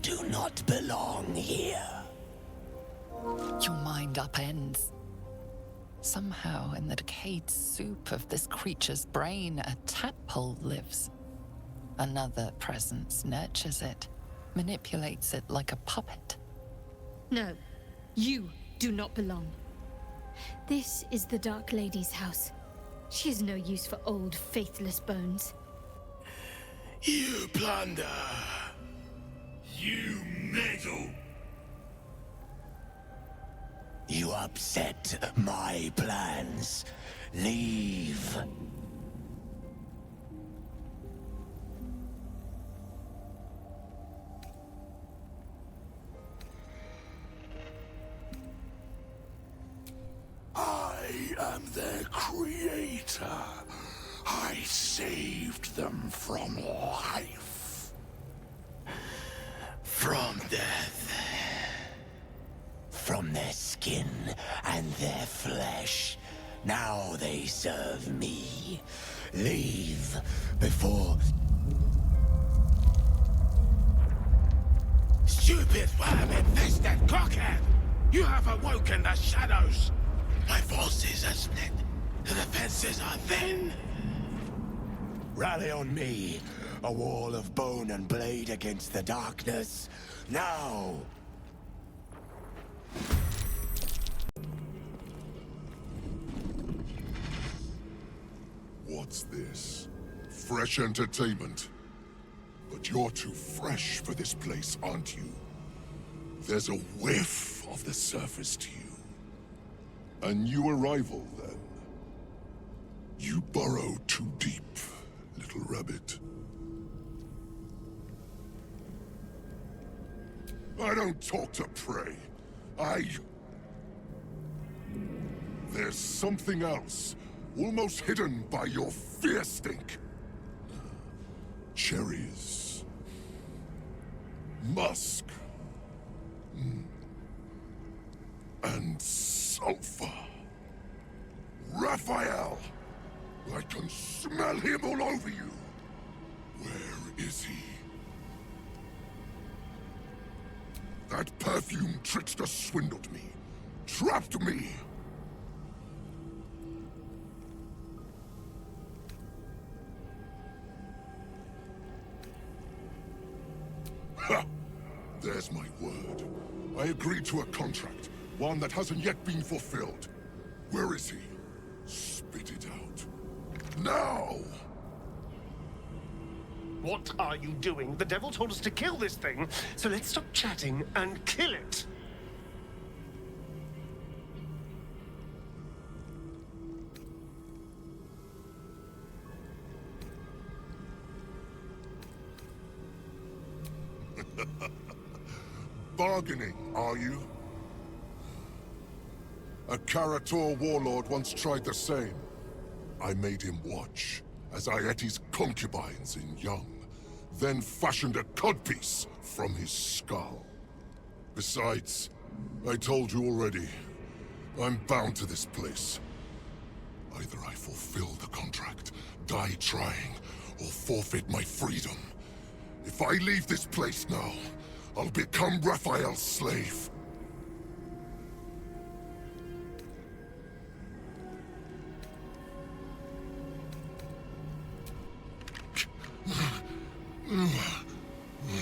do not belong here. Your mind upends. Somehow, in the decayed soup of this creature's brain, a tadpole lives. Another presence nurtures it, manipulates it like a puppet. No, you do not belong. This is the Dark Lady's house. She has no use for old, faithless bones. You plunder. You meddle. You upset my plans. Leave. I am their creator. I saved them from life. From death. From their skin and their flesh. Now they serve me. Leave before... Stupid worm-infested cockhead! You have awoken the shadows! My forces are split. The defenses are thin. Rally on me. A wall of bone and blade against the darkness. Now! What's this? Fresh entertainment? But you're too fresh for this place, aren't you? There's a whiff of the surface to you. A new arrival, then. You burrow too deep, little rabbit. I don't talk to prey. There's something else, almost hidden by your fear stink. Cherries. Musk. And sulfur. Raphael! I can smell him all over you. Where is he? That perfume trickster swindled me. Trapped me. Ha! There's my word. I agreed to a contract, one that hasn't yet been fulfilled. Where is he? Spit it out. Now! What are you doing? The devil told us to kill this thing, so let's stop chatting and kill it! Bargaining, are you? A Karator warlord once tried the same. I made him watch, as I ate his concubines in young, then fashioned a codpiece from his skull. Besides, I told you already, I'm bound to this place. Either I fulfill the contract, die trying, or forfeit my freedom. If I leave this place now, I'll become Raphael's slave.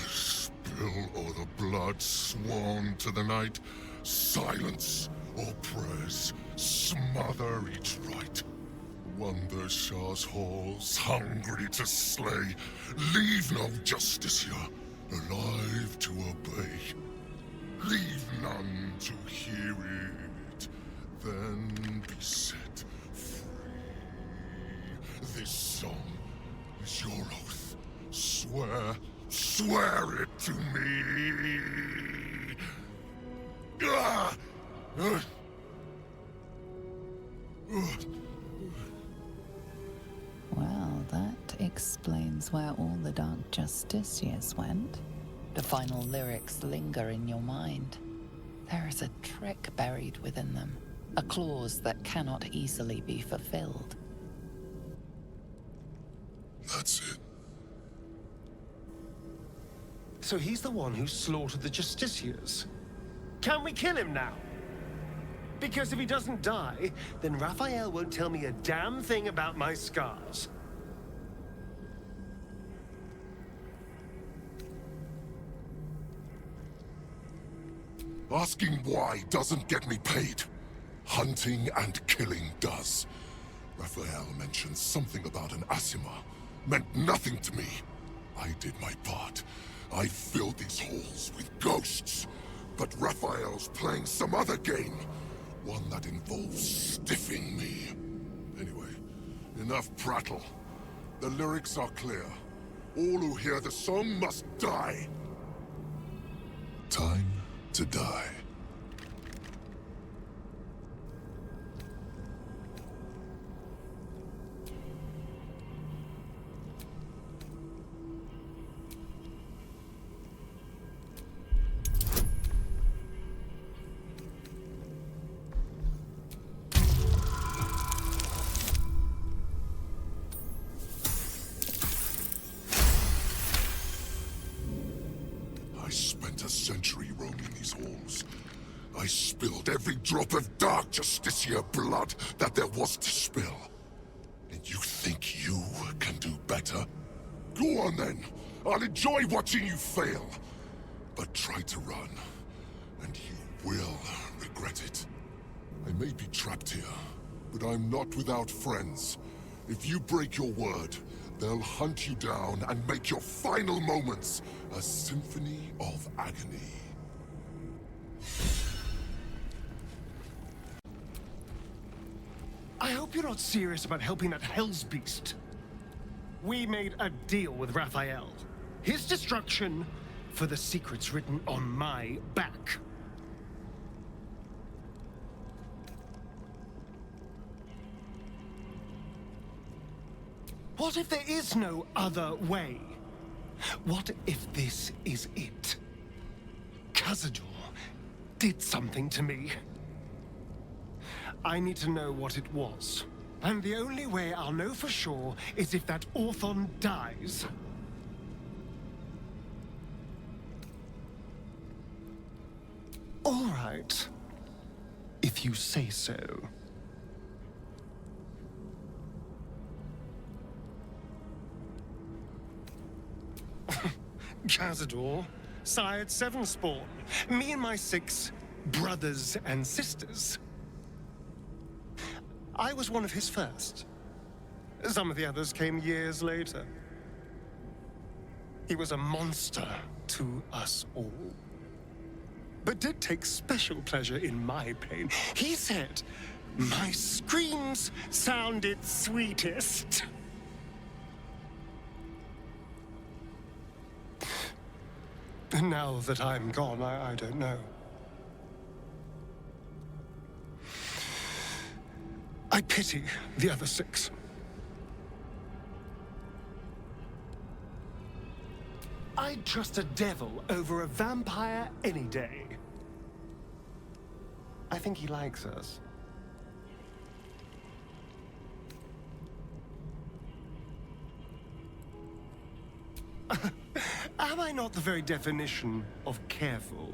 Spill all the blood sworn to the night. Silence all prayers. Smother each rite. Wander Shah's halls, hungry to slay. Leave no justice here, alive to obey. Leave none to hear it, then be set free. This song is your oath. Swear it to me. Ah! Well, that explains where all the Dark Justiciars went. The final lyrics linger in your mind. There is a trick buried within them, a clause that cannot easily be fulfilled. That's it. So he's the one who slaughtered the Justiciars. Can we kill him now? Because if he doesn't die, then Raphael won't tell me a damn thing about my scars. Asking why doesn't get me paid. Hunting and killing does. Raphael mentioned something about an Asima. Meant nothing to me. I did my part. I filled these halls with ghosts. But Raphael's playing some other game. One that involves stiffing me. Anyway, enough prattle. The lyrics are clear. All who hear the song must die. Time to die. I spent a century roaming these halls. I spilled every drop of dark Justiciar blood that there was to spill. And you think you can do better? Go on then. I'll enjoy watching you fail. But try to run, and you will regret it. I may be trapped here, but I'm not without friends. If you break your word, they'll hunt you down and make your final moments a symphony of agony. I hope you're not serious about helping that Hell's Beast. We made a deal with Raphael. His destruction for the secrets written on my back. What if there is no other way? What if this is it? Khazad-dûr did something to me. I need to know what it was. And the only way I'll know for sure is if that Orthon dies. All right. If you say so. Khazad-dûr sired 7 spawn. Me and my 6 brothers and sisters. I was one of his first. Some of the others came years later. He was a monster to us all. But did take special pleasure in my pain. He said, my screams sounded sweetest. Now that I'm gone, I don't know. I pity the other 6. I'd trust a devil over a vampire any day. I think he likes us. Am I not the very definition of careful?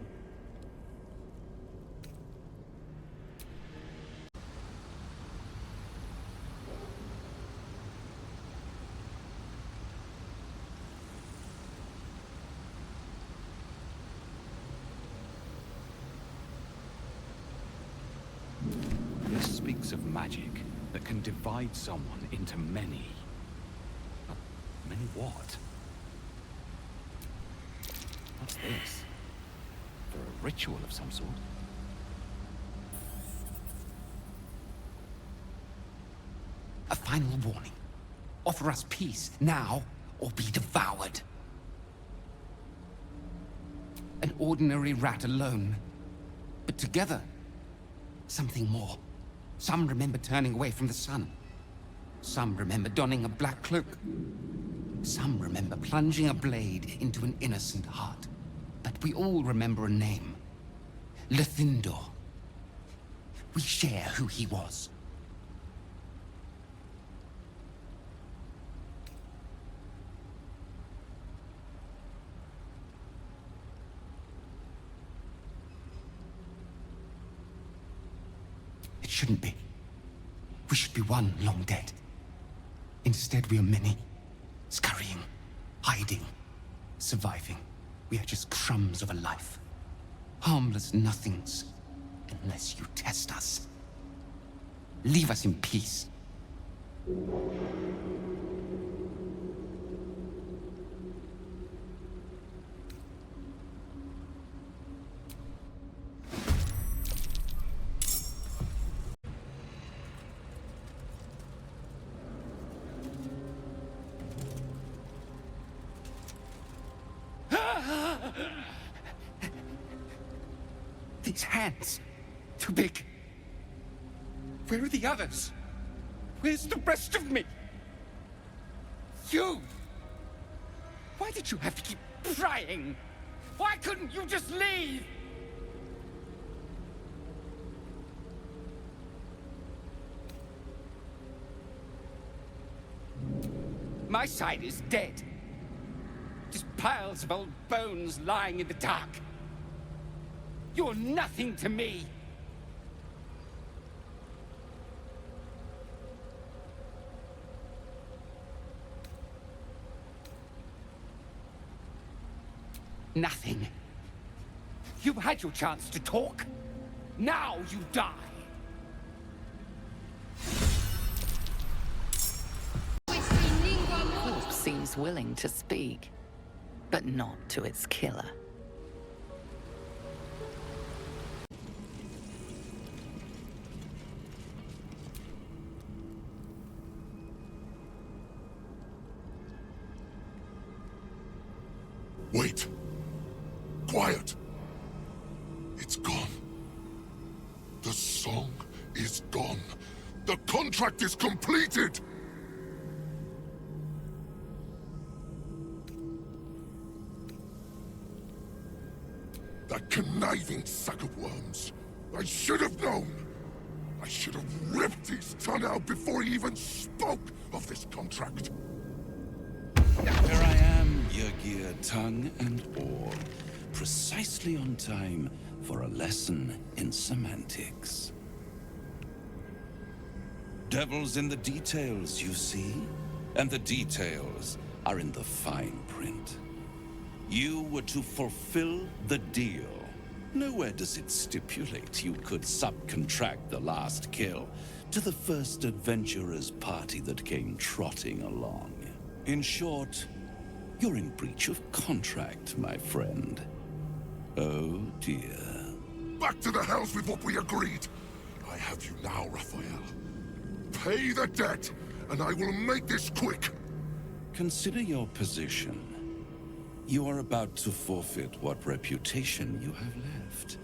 This speaks of magic that can divide someone into many. Many what? What's this? For a ritual of some sort? A final warning. Offer us peace now, or be devoured. An ordinary rat alone, but together, something more. Some remember turning away from the sun. Some remember donning a black cloak. Some remember plunging a blade into an innocent heart. But we all remember a name. Lithindor. We share who he was. It shouldn't be. We should be one long dead. Instead, we are many. Scurrying, hiding, surviving. We are just crumbs of a life. Harmless nothings, unless you test us. Leave us in peace. These hands, too big. Where are the others? Where's the rest of me? You! Why did you have to keep prying? Why couldn't you just leave? My side is dead. Just piles of old bones lying in the dark. You're nothing to me. Nothing. You had your chance to talk. Now you die. Corpse seems willing to speak, but not to its killer. Wait. Quiet. It's gone. The song is gone. The contract is completed! That conniving sack of worms. I should have known! I should have ripped his tongue out before he even spoke of this contract. Here I am, Yrgir, tongue and all, precisely on time for a lesson in semantics. Devil's in the details, you see? And the details are in the fine print. You were to fulfill the deal. Nowhere does it stipulate you could subcontract the last kill to the first adventurer's party that came trotting along. In short, you're in breach of contract, my friend. Oh dear. Back to the hells with what we agreed. I have you now, Raphael. Pay the debt, and I will make this quick. Consider your position. You are about to forfeit what reputation you have left.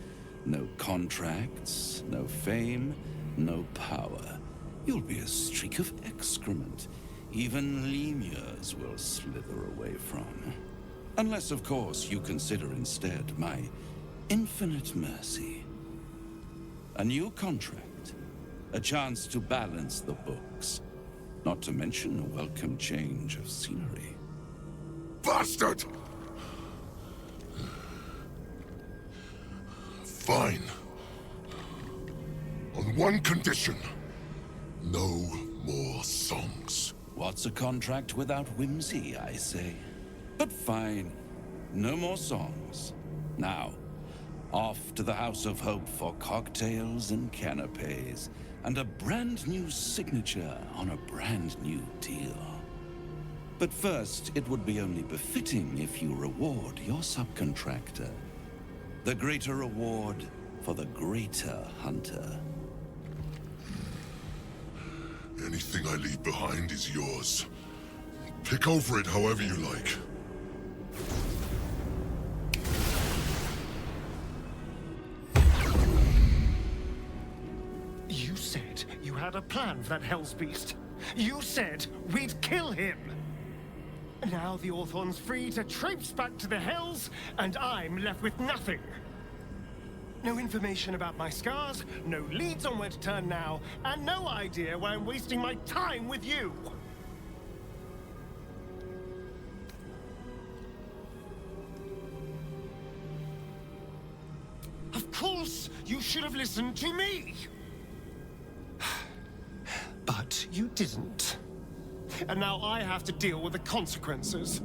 No contracts, no fame, no power. You'll be a streak of excrement even lemurs will slither away from. Unless, of course, you consider instead my infinite mercy. A new contract, a chance to balance the books, not to mention a welcome change of scenery. Bastard! Fine. On one condition. No more songs. What's a contract without whimsy, I say? But fine. No more songs. Now, off to the House of Hope for cocktails and canapes, and a brand new signature on a brand new deal. But first, it would be only befitting if you reward your subcontractor. The greater reward for the greater hunter. Anything I leave behind is yours. Pick over it however you like. You said you had a plan for that Hell's Beast. You said we'd kill him. Now the Orthon's free to traipse back to the Hells, and I'm left with nothing. No information about my scars, no leads on where to turn now, and no idea why I'm wasting my time with you. Of course, you should have listened to me. you didn't. And now I have to deal with the consequences.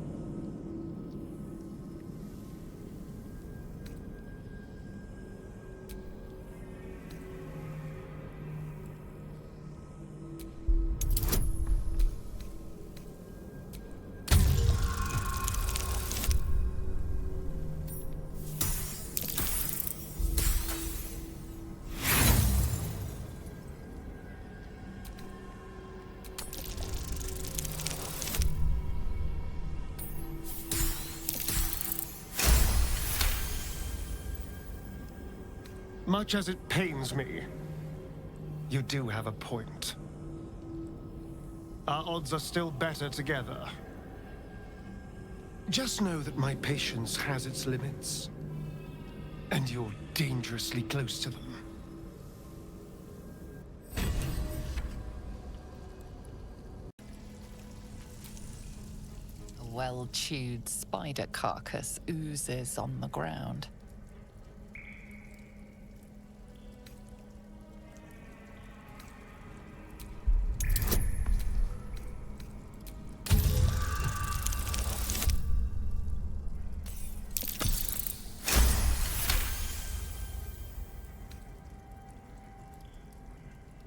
Much as it pains me, you do have a point. Our odds are still better together. Just know that my patience has its limits, and you're dangerously close to them. A well-chewed spider carcass oozes on the ground.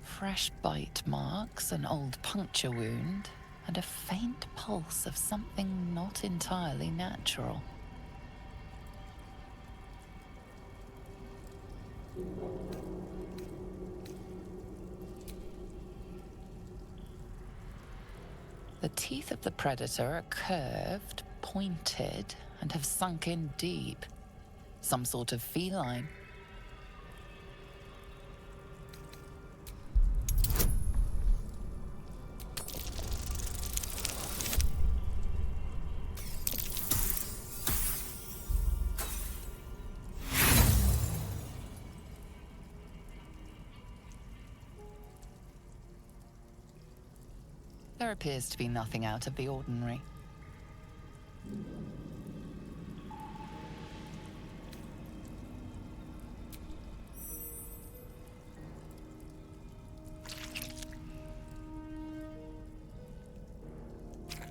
Fresh bite marks, an old puncture wound, and a faint pulse of something not entirely natural. The teeth of the predator are curved, pointed, and have sunk in deep. Some sort of feline. There appears to be nothing out of the ordinary.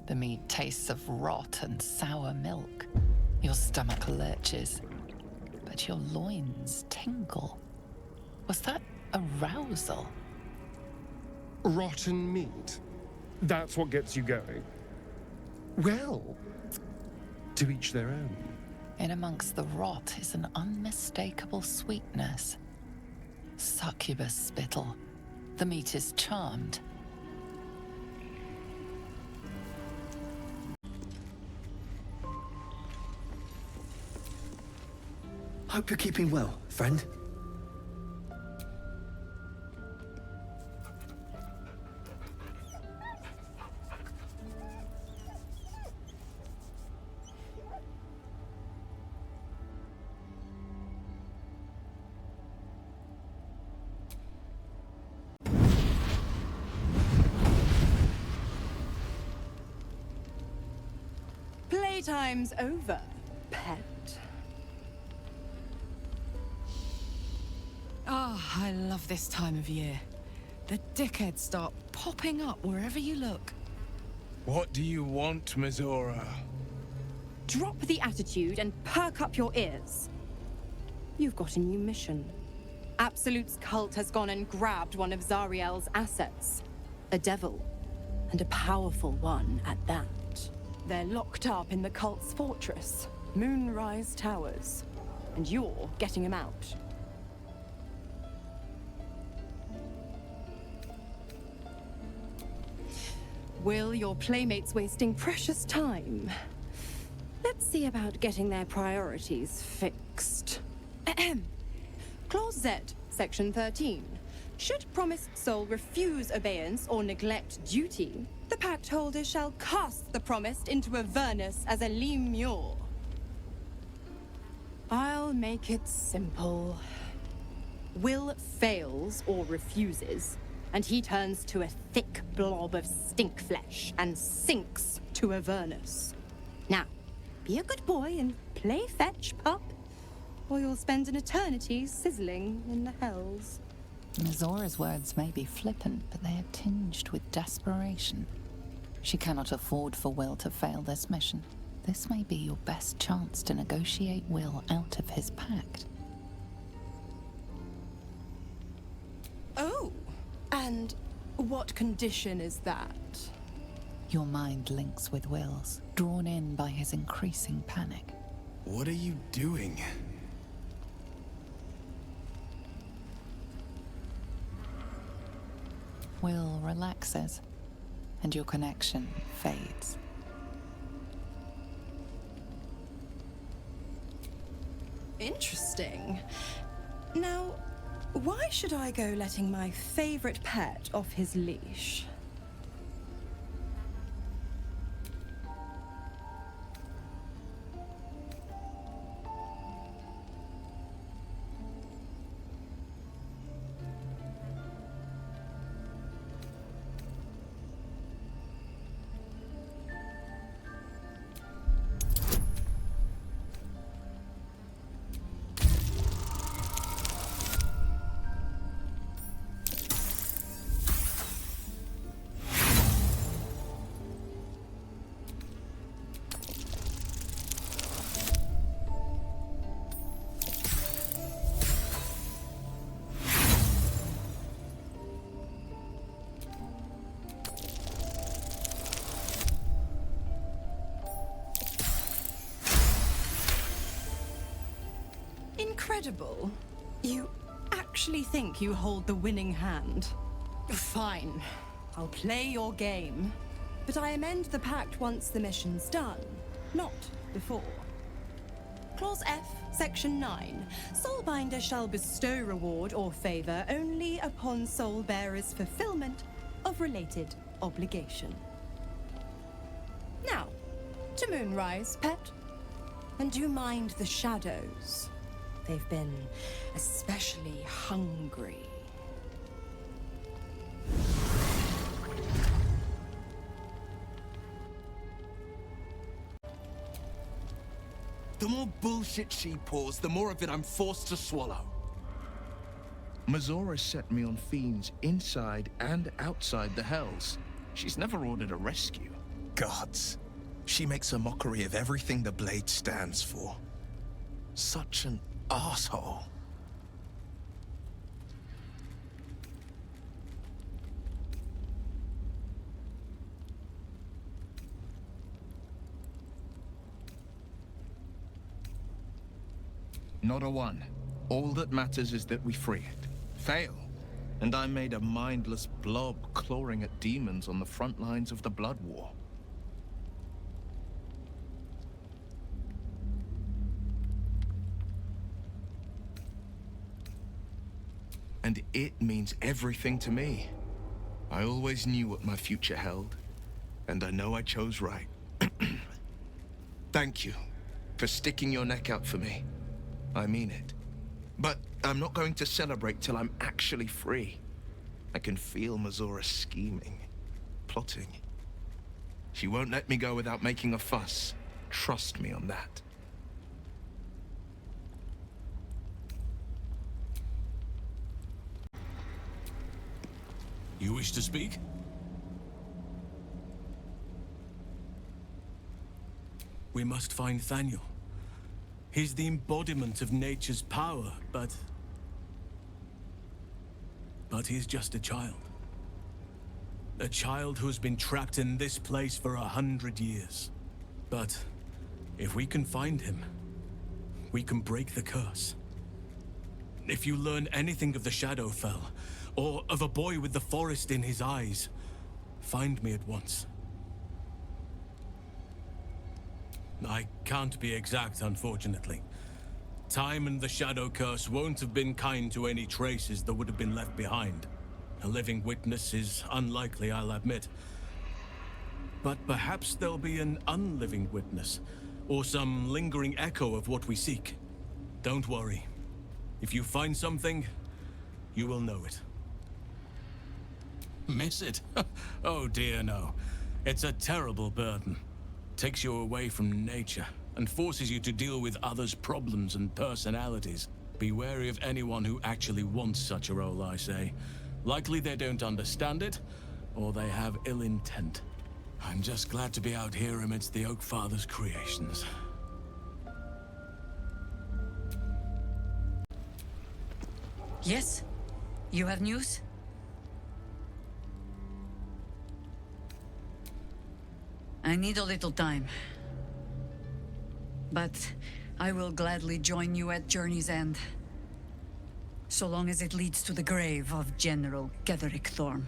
The meat tastes of rot and sour milk. Your stomach lurches, but your loins tingle. Was that arousal? Rotten meat. That's what gets you going. Well, to each their own. In amongst the rot is an unmistakable sweetness. Succubus spittle. The meat is charmed. Hope you're keeping well, friend. Playtime's over, pet. Ah, I love this time of year. The dickheads start popping up wherever you look. What do you want, Mizora? Drop the attitude and perk up your ears. You've got a new mission. Absolute's cult has gone and grabbed one of Zariel's assets. A devil, and a powerful one at that. They're locked up in the cult's fortress, Moonrise Towers, and you're getting him out. Will, your playmates wasting precious time. Let's see about getting their priorities fixed. Ahem. Clause Z, Section 13. Should promised soul refuse abeyance or neglect duty, the pact holder shall cast the promised into Avernus as a lemure. I'll make it simple. Will fails or refuses, and he turns to a thick blob of stink flesh and sinks to Avernus. Now, be a good boy and play fetch, pup, or you'll spend an eternity sizzling in the hells. Mizora's words may be flippant, but they are tinged with desperation. She cannot afford for Will to fail this mission. This may be your best chance to negotiate Will out of his pact. Oh, and what condition is that? Your mind links with Will's, drawn in by his increasing panic. What are you doing? Will relaxes, and your connection fades. Interesting. Now, why should I go letting my favorite pet off his leash? Incredible. You actually think you hold the winning hand? Fine. I'll play your game. But I amend the pact once the mission's done, not before. Clause F, Section 9. Soulbinder shall bestow reward or favor only upon soul bearer's fulfillment of related obligation. Now, to Moonrise, pet. And do mind the shadows. They've been especially hungry. The more bullshit she pours, the more of it I'm forced to swallow. Mizora set me on fiends inside and outside the Hells. She's never ordered a rescue. Gods. She makes a mockery of everything the Blade stands for. Such an asshole. Not a one. All that matters is that we free it. Fail, and I'm made a mindless blob clawing at demons on the front lines of the Blood War. And it means everything to me. I always knew what my future held, and I know I chose right. Thank you for sticking your neck out for me. I mean it. But I'm not going to celebrate till I'm actually free. I can feel Mizora scheming, plotting. She won't let me go without making a fuss. Trust me on that. You wish to speak? We must find Thaniel. He's the embodiment of nature's power, but he's just a child. A child who's been trapped in this place for 100 years. But if we can find him, we can break the curse. If you learn anything of the Shadowfell, or of a boy with the forest in his eyes, find me at once. I can't be exact, unfortunately. Time and the Shadow Curse won't have been kind to any traces that would have been left behind. A living witness is unlikely, I'll admit. But perhaps there'll be an unliving witness, or some lingering echo of what we seek. Don't worry. If you find something, you will know it. Miss it? Oh dear, no. It's a terrible burden. Takes you away from nature, and forces you to deal with others' problems and personalities. Be wary of anyone who actually wants such a role, I say. Likely they don't understand it, or they have ill intent. I'm just glad to be out here amidst the Oak Father's creations. Yes? You have news? I need a little time. But I will gladly join you at Journey's End. So long as it leads to the grave of General Ketheric Thorm.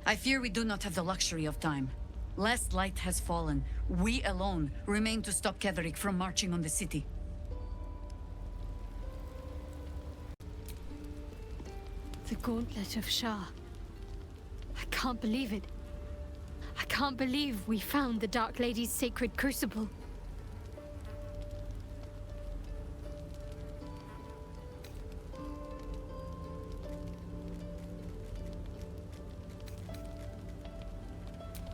I fear we do not have the luxury of time. Last light has fallen. We alone remain to stop Ketheric from marching on the city. The Gauntlet of Shah. I can't believe it. I can't believe we found the Dark Lady's sacred crucible.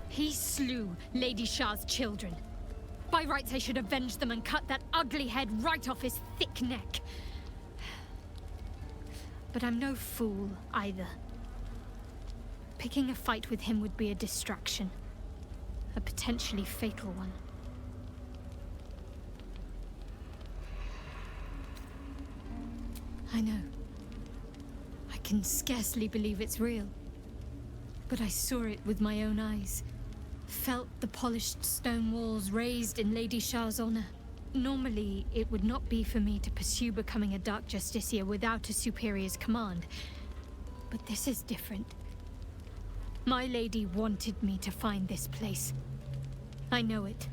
He slew Lady Shah's children. By rights, I should avenge them and cut that ugly head right off his thick neck. But I'm no fool, either. Picking a fight with him would be a distraction. A potentially fatal one. I know. I can scarcely believe it's real. But I saw it with my own eyes. Felt the polished stone walls raised in Lady Shah's honor. Normally, it would not be for me to pursue becoming a Dark Justiciar without a superior's command. But this is different. My lady wanted me to find this place. I know it.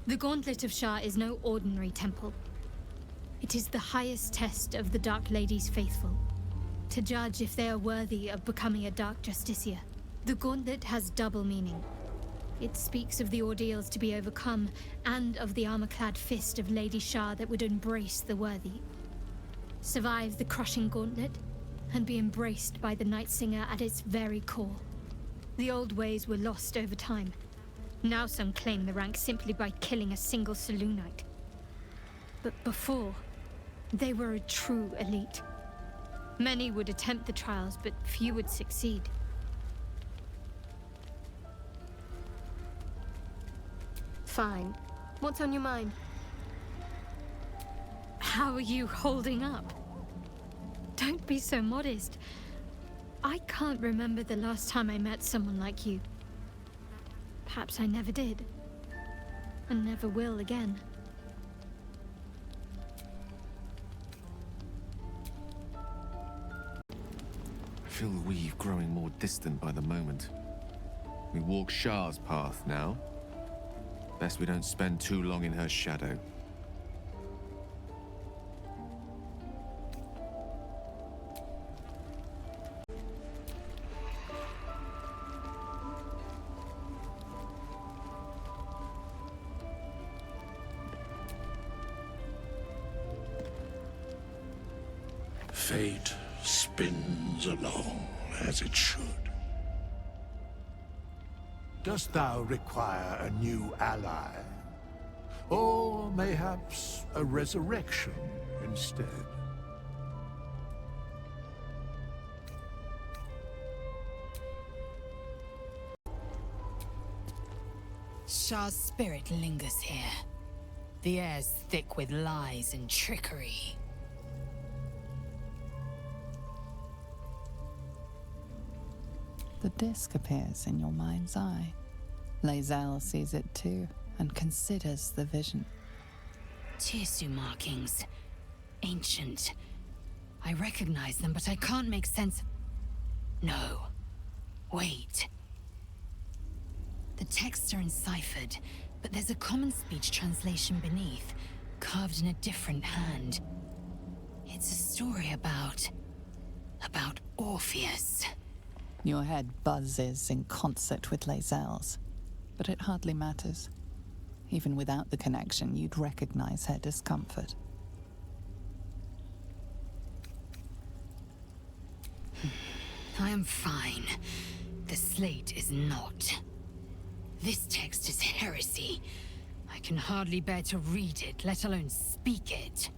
The Gauntlet of Shah is no ordinary temple. It is the highest test of the Dark Lady's faithful, to judge if they are worthy of becoming a Dark Justiciar. The Gauntlet has double meaning. It speaks of the ordeals to be overcome, and of the armor-clad fist of Lady Shah that would embrace the worthy. Survive the crushing gauntlet, and be embraced by the Night Singer at its very core. The old ways were lost over time. Now some claim the rank simply by killing a single Selûnite. But before, they were a true elite. Many would attempt the trials, but few would succeed. Fine. What's on your mind? How are you holding up? Don't be so modest. I can't remember the last time I met someone like you. Perhaps I never did. And never will again. I feel the weave growing more distant by the moment. We walk Shah's path now. Best we don't spend too long in her shadow. Fate spins along as it should. Dost thou require a new ally? Or mayhaps a resurrection instead? Shah's spirit lingers here. The air's thick with lies and trickery. The disc appears in your mind's eye. Lae'zel sees it too, and considers the vision. Tissue markings. Ancient. I recognize them, but I can't make sense of... No. Wait. The texts are enciphered, but there's a common speech translation beneath, carved in a different hand. It's a story about Orpheus. Your head buzzes in concert with Lae'zel's, but it hardly matters. Even without the connection, you'd recognize her discomfort. I am fine. The slate is not. This text is heresy. I can hardly bear to read it, let alone speak it.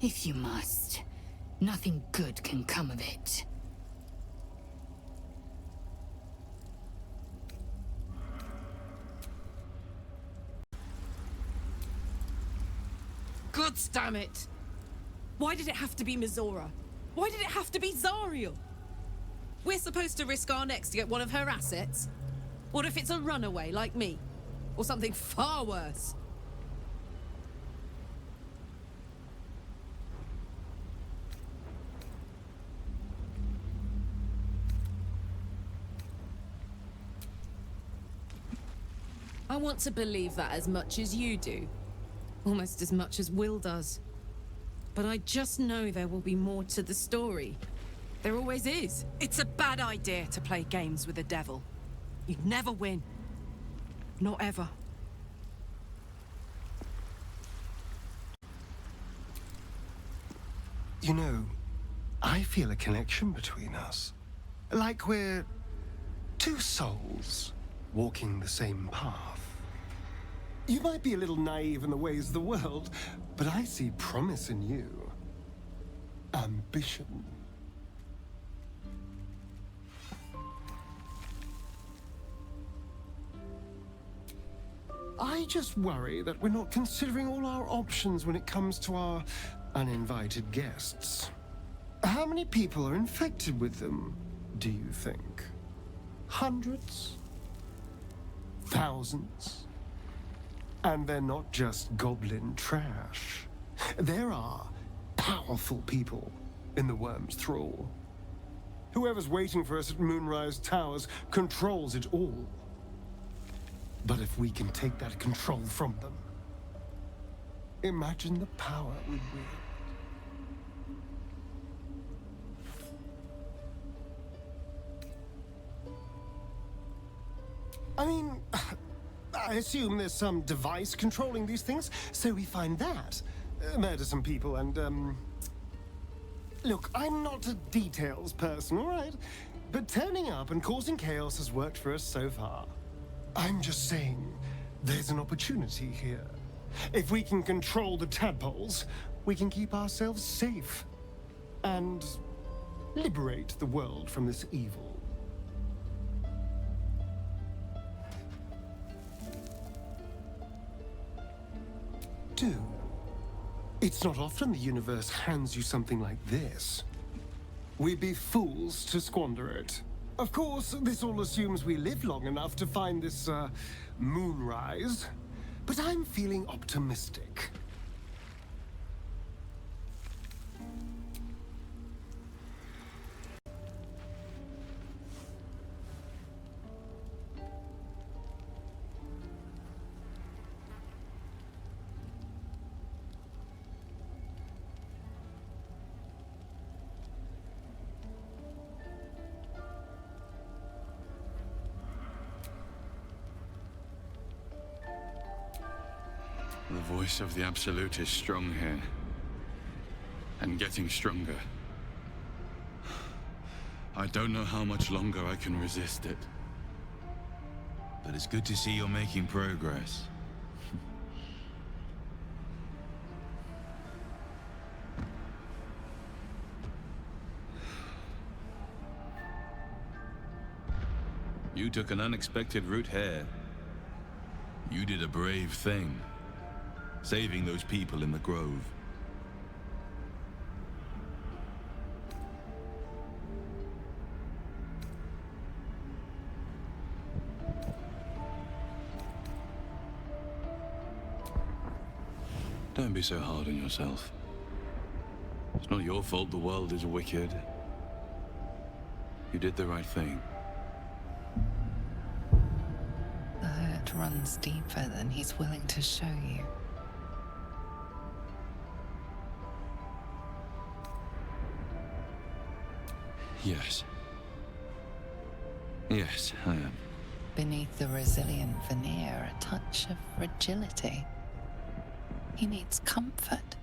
If you must, nothing good can come of it. Gods damn it! Why did it have to be Mizora? Why did it have to be Zariel? We're supposed to risk our necks to get one of her assets? What if it's a runaway like me? Or something far worse? I want to believe that as much as you do. Almost as much as Will does. But I just know there will be more to the story. There always is. It's a bad idea to play games with the devil. You'd never win. Not ever. You know, I feel a connection between us. Like we're two souls walking the same path. You might be a little naive in the ways of the world, but I see promise in you. Ambition. I just worry that we're not considering all our options when it comes to our uninvited guests. How many people are infected with them, do you think? Hundreds? Thousands? And they're not just goblin trash. There are powerful people in the Worm's thrall. Whoever's waiting for us at Moonrise Towers controls it all. But if we can take that control from them, imagine the power we wield. I mean, I assume there's some device controlling these things, so we find that. Murder some people and, Look, I'm not a details person, all right? But turning up and causing chaos has worked for us so far. I'm just saying, there's an opportunity here. If we can control the tadpoles, we can keep ourselves safe. And liberate the world from this evil. Do. It's not often the universe hands you something like this. We'd be fools to squander it. Of course, this all assumes we live long enough to find this, moonrise. But I'm feeling optimistic. The voice of the Absolute is strong here. And getting stronger. I don't know how much longer I can resist it. But it's good to see you're making progress. You took an unexpected route here. You did a brave thing. Saving those people in the grove. Don't be so hard on yourself. It's not your fault the world is wicked. You did the right thing. The hurt runs deeper than he's willing to show you. Yes. Yes, I am. Beneath the resilient veneer, a touch of fragility. He needs comfort.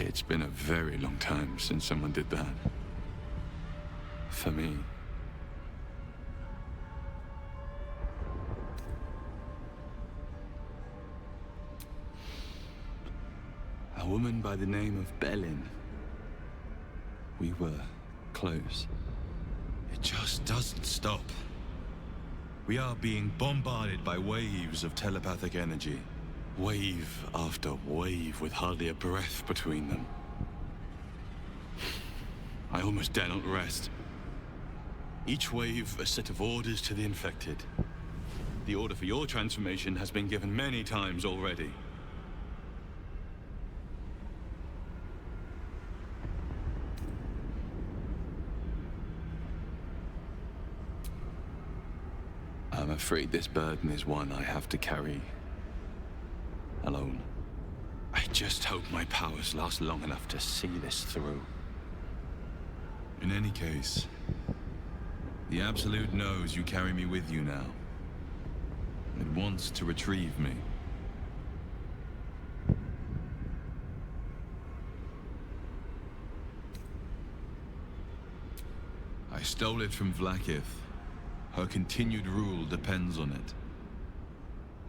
It's been a very long time since someone did that. For me. A woman by the name of Belin. We were close. It just doesn't stop. We are being bombarded by waves of telepathic energy. Wave after wave with hardly a breath between them. I almost dare not rest. Each wave a set of orders to the infected. The order for your transformation has been given many times already. I'm afraid this burden is one I have to carry alone. I just hope my powers last long enough to see this through. In any case, the Absolute knows you carry me with you now. It wants to retrieve me. I stole it from Vlaakith. Her continued rule depends on it.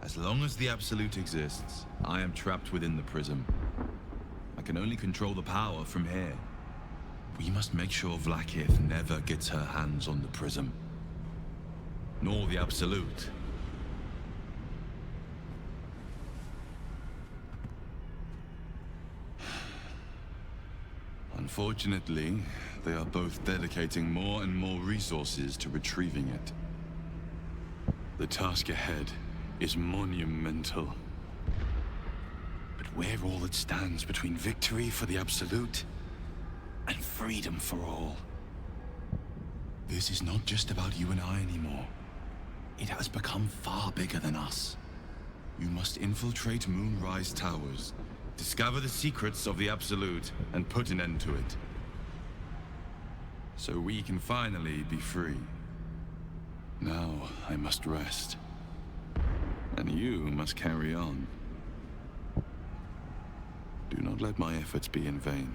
As long as the Absolute exists, I am trapped within the prism. I can only control the power from here. We must make sure Vlaakith never gets her hands on the prism. Nor the Absolute. Unfortunately, they are both dedicating more and more resources to retrieving it. The task ahead is monumental. But we're all that stands between victory for the Absolute and freedom for all. This is not just about you and I anymore. It has become far bigger than us. You must infiltrate Moonrise Towers, discover the secrets of the Absolute, and put an end to it. So we can finally be free. Now I must rest. And you must carry on. Do not let my efforts be in vain.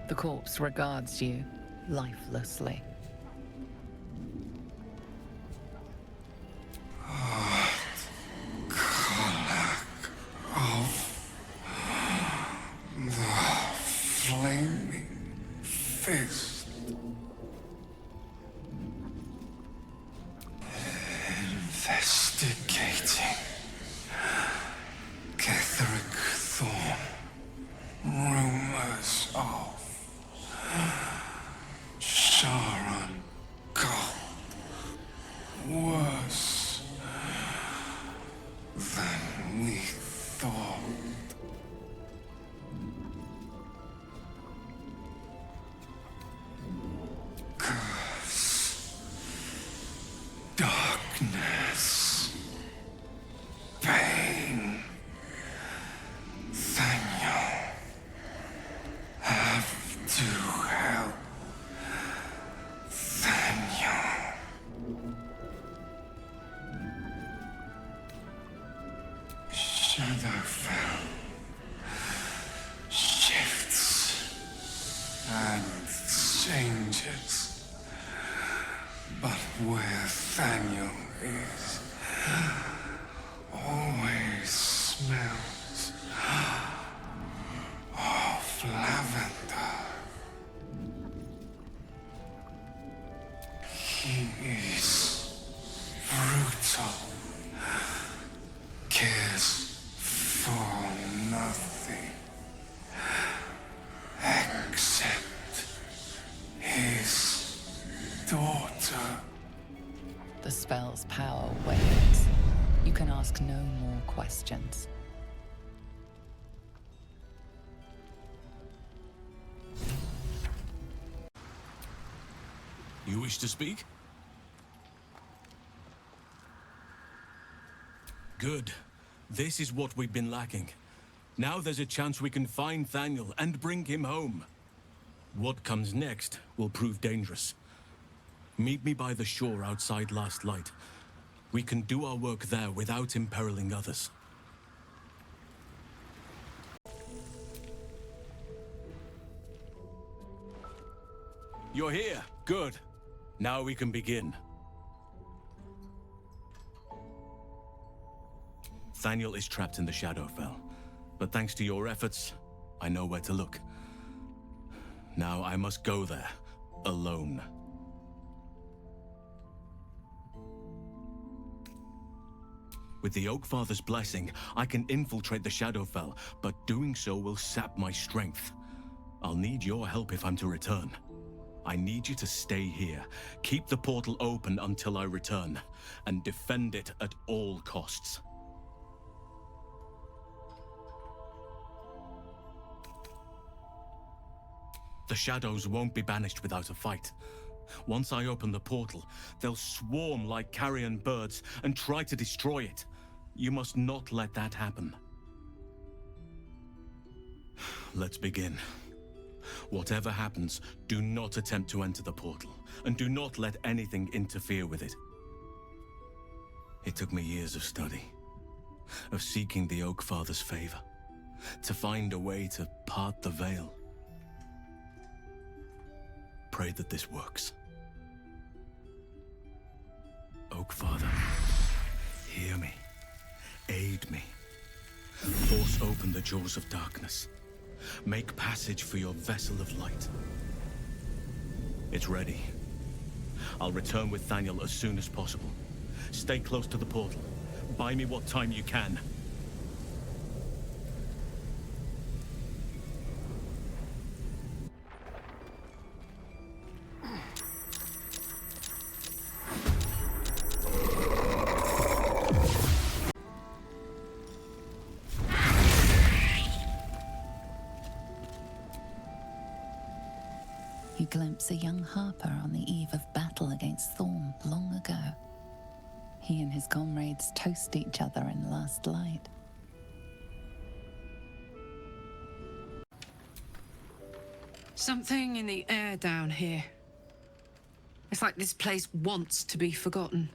The corpse regards you lifelessly. The spell's power wanes. You can ask no more questions. You wish to speak? Good. This is what we've been lacking. Now there's a chance we can find Thaniel and bring him home. What comes next will prove dangerous. Meet me by the shore outside Last Light. We can do our work there without imperiling others. You're here. Good. Now we can begin. Thaniel is trapped in the Shadowfell, but thanks to your efforts, I know where to look. Now I must go there, alone. With the Oakfather's blessing, I can infiltrate the Shadowfell, but doing so will sap my strength. I'll need your help if I'm to return. I need you to stay here, keep the portal open until I return, and defend it at all costs. The shadows won't be banished without a fight. Once I open the portal, they'll swarm like carrion birds and try to destroy it. You must not let that happen. Let's begin. Whatever happens, do not attempt to enter the portal, and do not let anything interfere with it. It took me years of study, of seeking the Oakfather's favor, to find a way to part the veil. Pray that this works. Oakfather, hear me. Aid me. Force open the jaws of darkness. Make passage for your vessel of light. It's ready. I'll return with Thaniel as soon as possible. Stay close to the portal. Buy me what time you can. You glimpse a young harper on the eve of battle against Thorm long ago. He and his comrades toast each other in Last Light. Something in the air down here. It's like this place wants to be forgotten.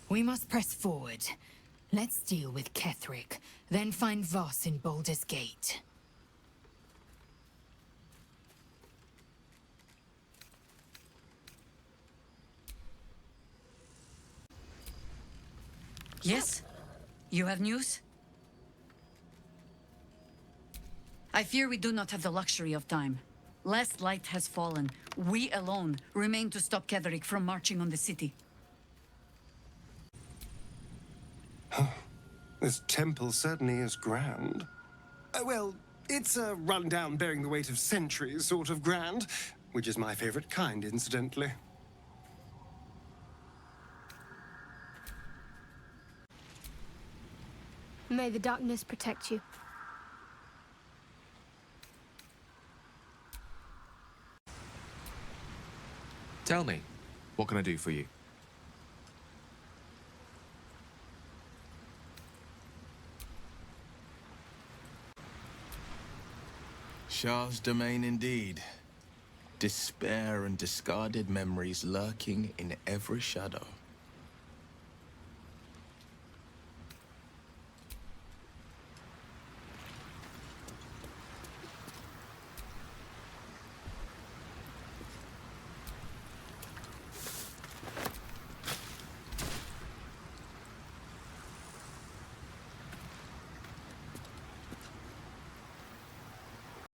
We must press forward. Let's deal with Ketheric, then find Voss in Baldur's Gate. Yes? You have news? I fear we do not have the luxury of time. Last Light has fallen. We alone remain to stop Ketheric from marching on the city. This temple certainly is grand. Well, it's a rundown bearing the weight of centuries sort of grand, which is my favorite kind, incidentally. May the darkness protect you. Tell me, what can I do for you? Shah's domain indeed. Despair and discarded memories lurking in every shadow.